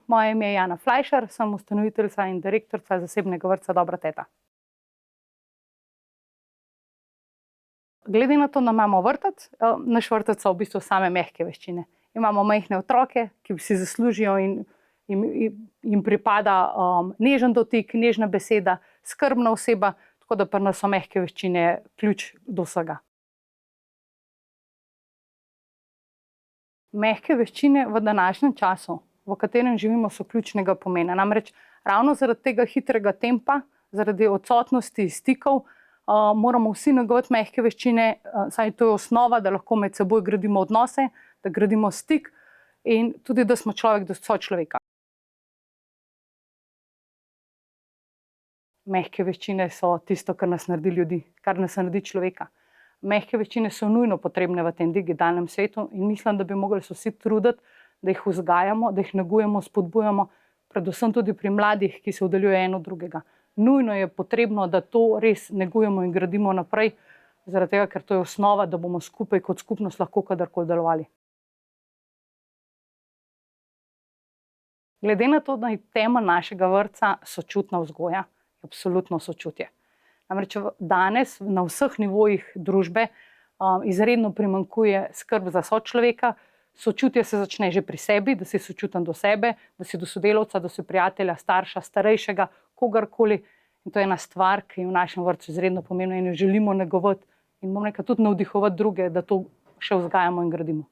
Moje ime je Jana Flajšar, sem ustanoviteljica in direktorica zasebnega vrtca Dobra teta. Glede na to, da imamo vrtec, naš vrtec so v bistvu same mehke veščine. Imamo majhne otroke, ki si zaslužijo in jim pripada nežen dotik, nežna beseda, skrbna oseba, tako da pri nas so mehke veščine ključ do vsega. Mehke veščine v današnjem času, v katerem živimo, so ključnega pomena. Namreč ravno zaradi tega hitrega tempa, zaradi odsotnosti stikov, moramo vsi negovati mehke veščine, saj to je osnova, da lahko med seboj gradimo odnose, da gradimo stik in tudi, da smo človek do sočloveka. Mehke veščine so tisto, kar nas naredi ljudi, kar nas naredi človeka. Mehke veščine so nujno potrebne v tem digitalnem svetu in mislim, da bi morali se vsi truditi, da jih vzgajamo, da jih negujemo, spodbujamo, predvsem tudi pri mladih, ki se oddaljujejo en od drugega. Nujno je potrebno, da to res negujemo in gradimo naprej, zaradi tega, ker to je osnova, da bomo skupaj kot skupnost lahko kadarkoli delovali. Glede na to, da je temelj našega vrtca sočutna vzgoja, je absolutno sočutje. Namreč danes na vseh nivojih družbe izredno primanjkuje skrb za sočloveka. Sočutje se začne že pri sebi, da si sočuten do sebe, da si do sodelavca, do prijatelja, starša, starejšega, kogarkoli. In to je ena stvar, ki je v našem vrtcu izredno pomembna in jo želimo negovati in tudi navdihovati druge, da to še vzgajamo in gradimo.